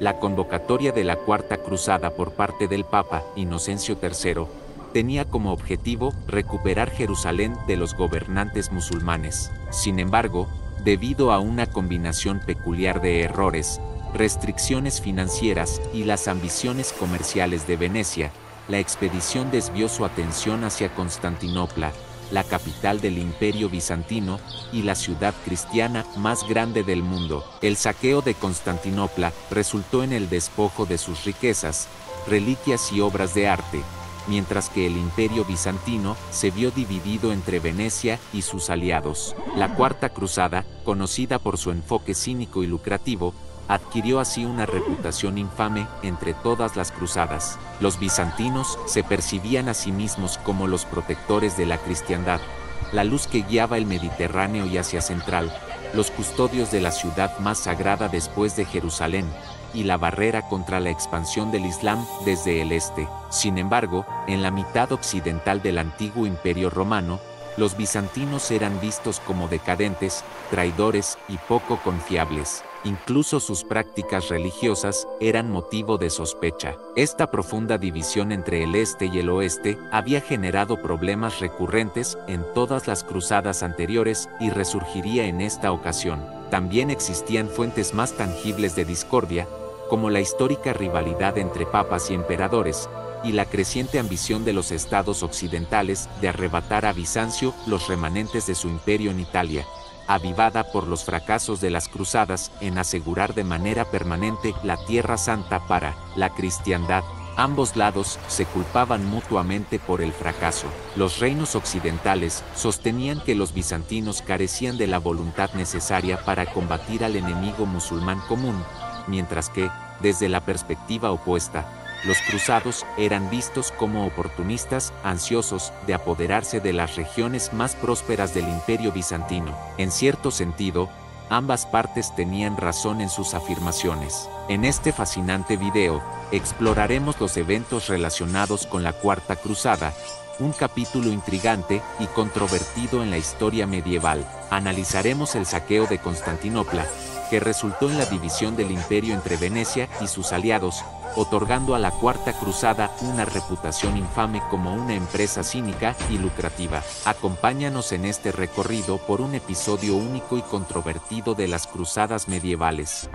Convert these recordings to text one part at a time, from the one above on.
La convocatoria de la Cuarta Cruzada por parte del Papa Inocencio III tenía como objetivo recuperar Jerusalén de los gobernantes musulmanes. Sin embargo, debido a una combinación peculiar de errores, restricciones financieras y las ambiciones comerciales de Venecia, la expedición desvió su atención hacia Constantinopla, la capital del Imperio Bizantino y la ciudad cristiana más grande del mundo. El saqueo de Constantinopla resultó en el despojo de sus riquezas, reliquias y obras de arte, mientras que el Imperio Bizantino se vio dividido entre Venecia y sus aliados. La Cuarta Cruzada, conocida por su enfoque cínico y lucrativo, adquirió así una reputación infame entre todas las cruzadas. Los bizantinos se percibían a sí mismos como los protectores de la cristiandad, la luz que guiaba el Mediterráneo y Asia Central, los custodios de la ciudad más sagrada después de Jerusalén, y la barrera contra la expansión del Islam desde el este. Sin embargo, en la mitad occidental del antiguo Imperio Romano, los bizantinos eran vistos como decadentes, traidores y poco confiables. Incluso sus prácticas religiosas eran motivo de sospecha. Esta profunda división entre el este y el oeste había generado problemas recurrentes en todas las cruzadas anteriores y resurgiría en esta ocasión. También existían fuentes más tangibles de discordia, como la histórica rivalidad entre papas y emperadores, y la creciente ambición de los estados occidentales de arrebatar a Bizancio los remanentes de su imperio en Italia, avivada por los fracasos de las cruzadas en asegurar de manera permanente la Tierra Santa para la cristiandad. Ambos lados se culpaban mutuamente por el fracaso. Los reinos occidentales sostenían que los bizantinos carecían de la voluntad necesaria para combatir al enemigo musulmán común, mientras que, desde la perspectiva opuesta, los cruzados eran vistos como oportunistas ansiosos de apoderarse de las regiones más prósperas del Imperio Bizantino. En cierto sentido, ambas partes tenían razón en sus afirmaciones. En este fascinante video, exploraremos los eventos relacionados con la Cuarta Cruzada, un capítulo intrigante y controvertido en la historia medieval. Analizaremos el saqueo de Constantinopla, que resultó en la división del imperio entre Venecia y sus aliados, otorgando a la Cuarta Cruzada una reputación infame como una empresa cínica y lucrativa. Acompáñanos en este recorrido por un episodio único y controvertido de las cruzadas medievales.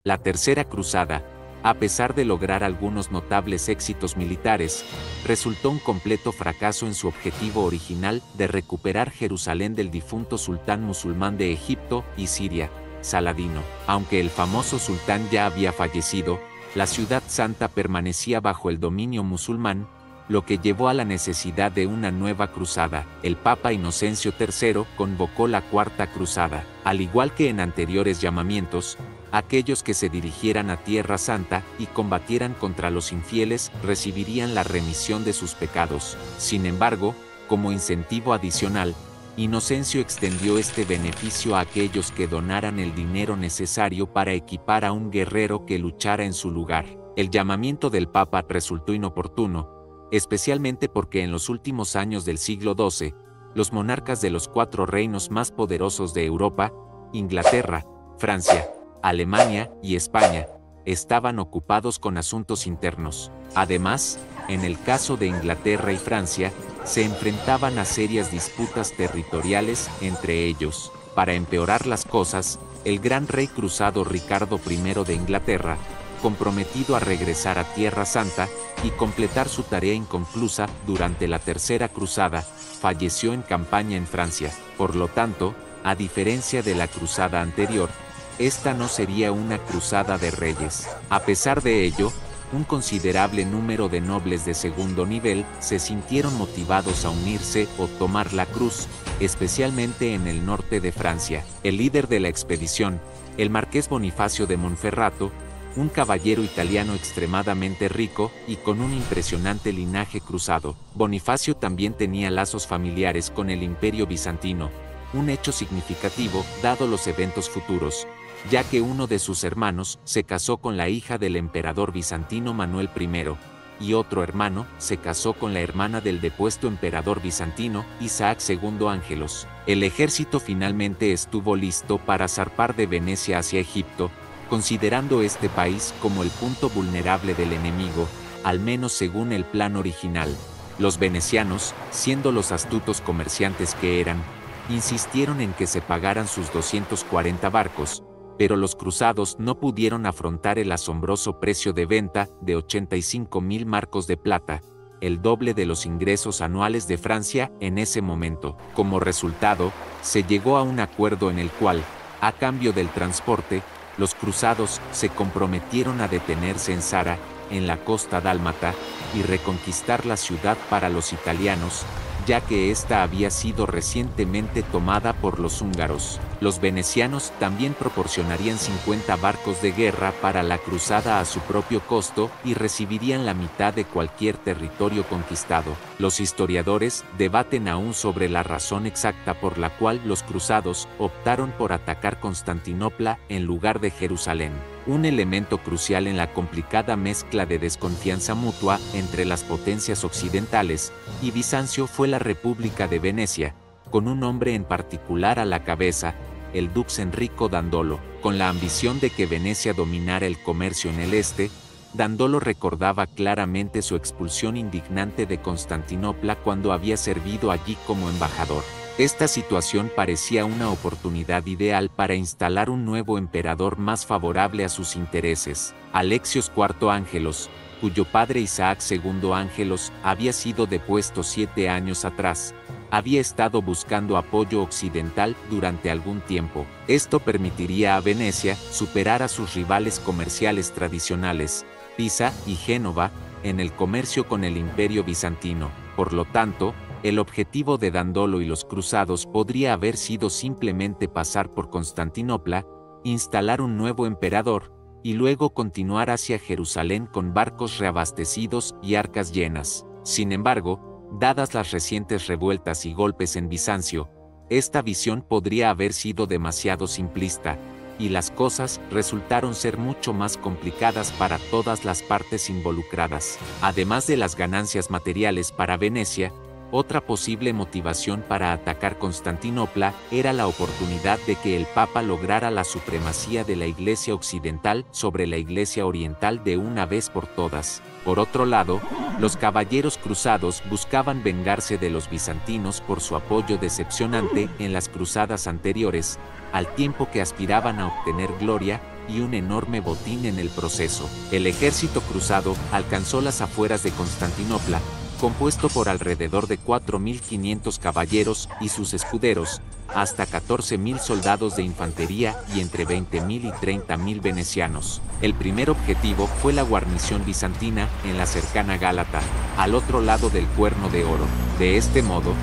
La Tercera Cruzada, a pesar de lograr algunos notables éxitos militares, resultó un completo fracaso en su objetivo original de recuperar Jerusalén del difunto sultán musulmán de Egipto y Siria, Saladino. Aunque el famoso sultán ya había fallecido, la ciudad santa permanecía bajo el dominio musulmán, lo que llevó a la necesidad de una nueva cruzada. El Papa Inocencio III convocó la Cuarta Cruzada. Al igual que en anteriores llamamientos, aquellos que se dirigieran a Tierra Santa y combatieran contra los infieles recibirían la remisión de sus pecados. Sin embargo, como incentivo adicional, Inocencio extendió este beneficio a aquellos que donaran el dinero necesario para equipar a un guerrero que luchara en su lugar. El llamamiento del Papa resultó inoportuno, especialmente porque en los últimos años del siglo XII, los monarcas de los 4 reinos más poderosos de Europa, Inglaterra, Francia, Alemania y España, estaban ocupados con asuntos internos. Además, en el caso de Inglaterra y Francia, se enfrentaban a serias disputas territoriales entre ellos. Para empeorar las cosas, el gran rey cruzado Ricardo I de Inglaterra, comprometido a regresar a Tierra Santa y completar su tarea inconclusa durante la Tercera Cruzada, falleció en campaña en Francia. Por lo tanto, a diferencia de la cruzada anterior, esta no sería una cruzada de reyes. A pesar de ello, un considerable número de nobles de segundo nivel se sintieron motivados a unirse o tomar la cruz, especialmente en el norte de Francia. El líder de la expedición, el marqués Bonifacio de Monferrato, un caballero italiano extremadamente rico y con un impresionante linaje cruzado. Bonifacio también tenía lazos familiares con el Imperio Bizantino, un hecho significativo dado los eventos futuros, ya que uno de sus hermanos se casó con la hija del emperador bizantino Manuel I, y otro hermano, se casó con la hermana del depuesto emperador bizantino, Isaac II Ángelos. El ejército finalmente estuvo listo para zarpar de Venecia hacia Egipto, considerando este país como el punto vulnerable del enemigo, al menos según el plan original. Los venecianos, siendo los astutos comerciantes que eran, insistieron en que se pagaran sus 240 barcos, pero los cruzados no pudieron afrontar el asombroso precio de venta de 85.000 marcos de plata, el doble de los ingresos anuales de Francia en ese momento. Como resultado, se llegó a un acuerdo en el cual, a cambio del transporte, los cruzados se comprometieron a detenerse en Zara, en la costa dálmata, y reconquistar la ciudad para los italianos, ya que ésta había sido recientemente tomada por los húngaros. Los venecianos también proporcionarían 50 barcos de guerra para la cruzada a su propio costo y recibirían la mitad de cualquier territorio conquistado. Los historiadores debaten aún sobre la razón exacta por la cual los cruzados optaron por atacar Constantinopla en lugar de Jerusalén. Un elemento crucial en la complicada mezcla de desconfianza mutua entre las potencias occidentales y Bizancio fue la República de Venecia, con un hombre en particular a la cabeza, el dux Enrico Dandolo. Con la ambición de que Venecia dominara el comercio en el este, Dandolo recordaba claramente su expulsión indignante de Constantinopla cuando había servido allí como embajador. Esta situación parecía una oportunidad ideal para instalar un nuevo emperador más favorable a sus intereses. Alexios IV Ángelos, cuyo padre Isaac II Ángelos había sido depuesto 7 años atrás, había estado buscando apoyo occidental durante algún tiempo. Esto permitiría a Venecia superar a sus rivales comerciales tradicionales, Pisa y Génova, en el comercio con el Imperio bizantino. Por lo tanto, el objetivo de Dandolo y los cruzados podría haber sido simplemente pasar por Constantinopla, instalar un nuevo emperador, y luego continuar hacia Jerusalén con barcos reabastecidos y arcas llenas. Sin embargo, dadas las recientes revueltas y golpes en Bizancio, esta visión podría haber sido demasiado simplista, y las cosas resultaron ser mucho más complicadas para todas las partes involucradas. Además de las ganancias materiales para Venecia, otra posible motivación para atacar Constantinopla era la oportunidad de que el Papa lograra la supremacía de la Iglesia occidental sobre la Iglesia oriental de una vez por todas. Por otro lado, los caballeros cruzados buscaban vengarse de los bizantinos por su apoyo decepcionante en las cruzadas anteriores, al tiempo que aspiraban a obtener gloria y un enorme botín en el proceso. El ejército cruzado alcanzó las afueras de Constantinopla, compuesto por alrededor de 4.500 caballeros y sus escuderos, hasta 14.000 soldados de infantería y entre 20.000 y 30.000 venecianos. El primer objetivo fue la guarnición bizantina en la cercana Gálata, al otro lado del Cuerno de Oro. De este modo,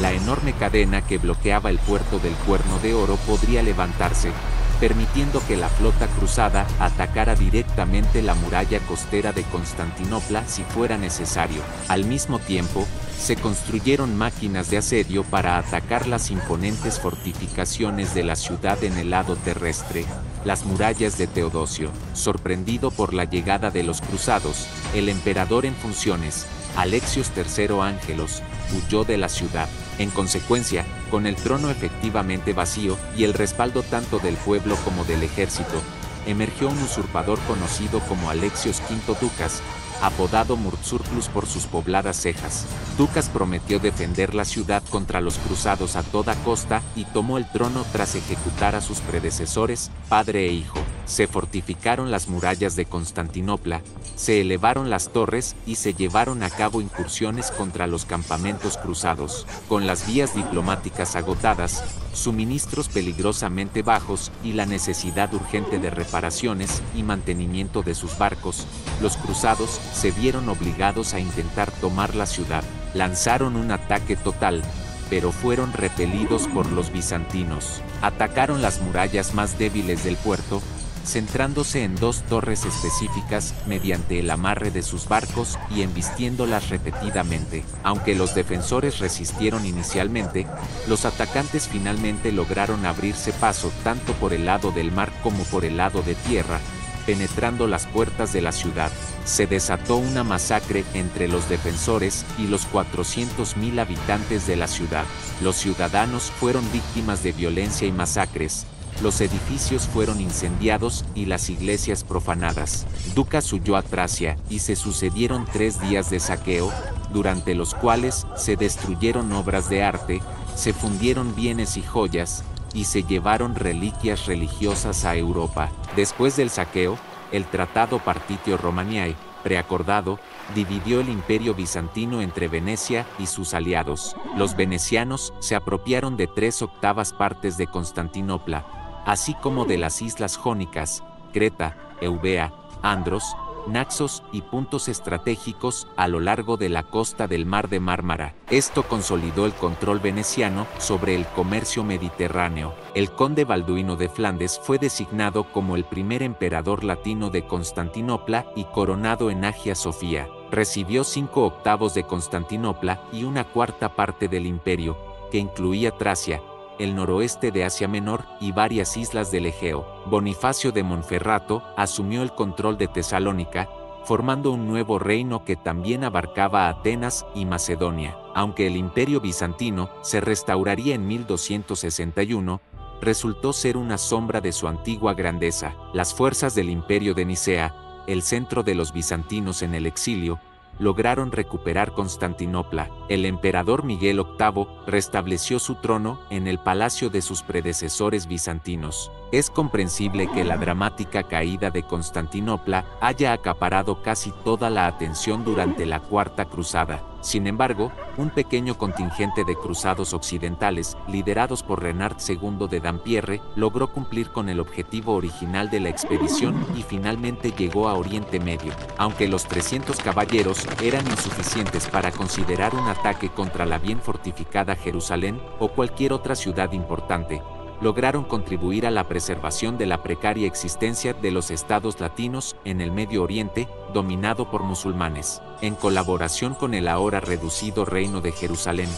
la enorme cadena que bloqueaba el puerto del Cuerno de Oro podría levantarse, permitiendo que la flota cruzada atacara directamente la muralla costera de Constantinopla si fuera necesario. Al mismo tiempo, se construyeron máquinas de asedio para atacar las imponentes fortificaciones de la ciudad en el lado terrestre, las murallas de Teodosio. Sorprendido por la llegada de los cruzados, el emperador en funciones, Alexios III Ángelos, huyó de la ciudad. En consecuencia, con el trono efectivamente vacío y el respaldo tanto del pueblo como del ejército, emergió un usurpador conocido como Alexios V Ducas, apodado Murtzurplus por sus pobladas cejas. Ducas prometió defender la ciudad contra los cruzados a toda costa y tomó el trono tras ejecutar a sus predecesores, padre e hijo. Se fortificaron las murallas de Constantinopla, se elevaron las torres y se llevaron a cabo incursiones contra los campamentos cruzados. Con las vías diplomáticas agotadas, suministros peligrosamente bajos y la necesidad urgente de reparaciones y mantenimiento de sus barcos, los cruzados se vieron obligados a intentar tomar la ciudad. Lanzaron un ataque total, pero fueron repelidos por los bizantinos. Atacaron las murallas más débiles del puerto, centrándose en 2 torres específicas mediante el amarre de sus barcos y embistiéndolas repetidamente. Aunque los defensores resistieron inicialmente, los atacantes finalmente lograron abrirse paso tanto por el lado del mar como por el lado de tierra, penetrando las puertas de la ciudad. Se desató una masacre entre los defensores y los 400.000 habitantes de la ciudad. Los ciudadanos fueron víctimas de violencia y masacres. Los edificios fueron incendiados y las iglesias profanadas. Ducas huyó a Tracia y se sucedieron 3 días de saqueo, durante los cuales se destruyeron obras de arte, se fundieron bienes y joyas, y se llevaron reliquias religiosas a Europa. Después del saqueo, el Tratado Partitio Romaniae, preacordado, dividió el Imperio bizantino entre Venecia y sus aliados. Los venecianos se apropiaron de 3/8 partes de Constantinopla, así como de las islas jónicas, Creta, Eubea, Andros, Naxos y puntos estratégicos a lo largo de la costa del Mar de Mármara. Esto consolidó el control veneciano sobre el comercio mediterráneo. El conde Balduino de Flandes fue designado como el primer emperador latino de Constantinopla y coronado en Hagia Sofía. Recibió 5/8 de Constantinopla y 1/4 parte del imperio, que incluía Tracia, el noroeste de Asia Menor y varias islas del Egeo. Bonifacio de Monferrato asumió el control de Tesalónica, formando un nuevo reino que también abarcaba Atenas y Macedonia. Aunque el Imperio bizantino se restauraría en 1261, resultó ser una sombra de su antigua grandeza. Las fuerzas del Imperio de Nicea, el centro de los bizantinos en el exilio, lograron recuperar Constantinopla. El emperador Miguel VIII restableció su trono en el palacio de sus predecesores bizantinos. Es comprensible que la dramática caída de Constantinopla haya acaparado casi toda la atención durante la Cuarta Cruzada. Sin embargo, un pequeño contingente de cruzados occidentales, liderados por Renard II de Dampierre, logró cumplir con el objetivo original de la expedición y finalmente llegó a Oriente Medio. Aunque los 300 caballeros eran insuficientes para considerar un ataque contra la bien fortificada Jerusalén o cualquier otra ciudad importante, lograron contribuir a la preservación de la precaria existencia de los estados latinos en el Medio Oriente, dominado por musulmanes. En colaboración con el ahora reducido Reino de Jerusalén,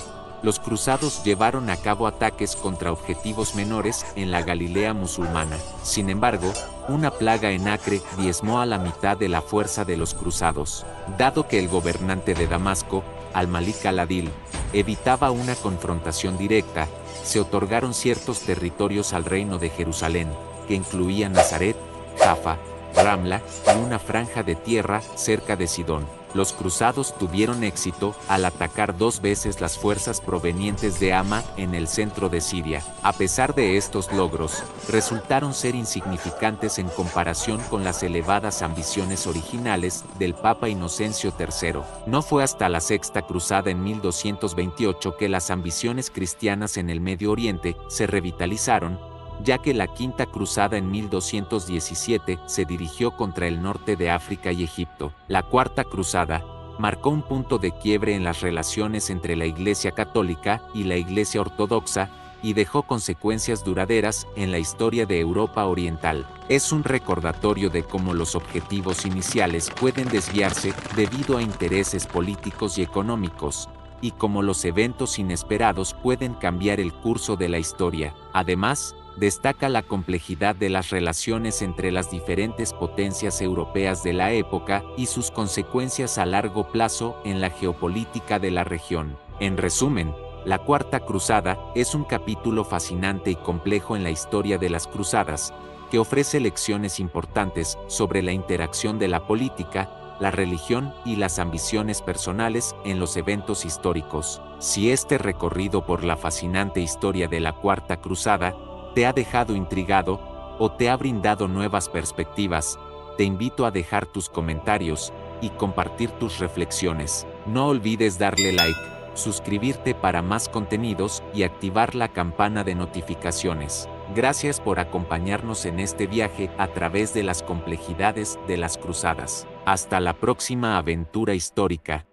los cruzados llevaron a cabo ataques contra objetivos menores en la Galilea musulmana. Sin embargo, una plaga en Acre diezmó a la mitad de la fuerza de los cruzados. Dado que el gobernante de Damasco, Al-Malik al-Adil, evitaba una confrontación directa, se otorgaron ciertos territorios al reino de Jerusalén, que incluían Nazaret, Jaffa, Ramla y una franja de tierra cerca de Sidón. Los cruzados tuvieron éxito al atacar 2 veces las fuerzas provenientes de Hama en el centro de Siria. A pesar de estos logros, resultaron ser insignificantes en comparación con las elevadas ambiciones originales del Papa Inocencio III. No fue hasta la Sexta Cruzada en 1228 que las ambiciones cristianas en el Medio Oriente se revitalizaron, ya que la Quinta Cruzada en 1217 se dirigió contra el norte de África y Egipto. La Cuarta Cruzada marcó un punto de quiebre en las relaciones entre la Iglesia Católica y la Iglesia Ortodoxa y dejó consecuencias duraderas en la historia de Europa Oriental. Es un recordatorio de cómo los objetivos iniciales pueden desviarse debido a intereses políticos y económicos, y cómo los eventos inesperados pueden cambiar el curso de la historia. Además, destaca la complejidad de las relaciones entre las diferentes potencias europeas de la época y sus consecuencias a largo plazo en la geopolítica de la región. En resumen, la Cuarta Cruzada es un capítulo fascinante y complejo en la historia de las cruzadas, que ofrece lecciones importantes sobre la interacción de la política, la religión y las ambiciones personales en los eventos históricos. Si este recorrido por la fascinante historia de la Cuarta Cruzada te ha dejado intrigado o te ha brindado nuevas perspectivas, te invito a dejar tus comentarios y compartir tus reflexiones. No olvides darle like, suscribirte para más contenidos y activar la campana de notificaciones. Gracias por acompañarnos en este viaje a través de las complejidades de las cruzadas. Hasta la próxima aventura histórica.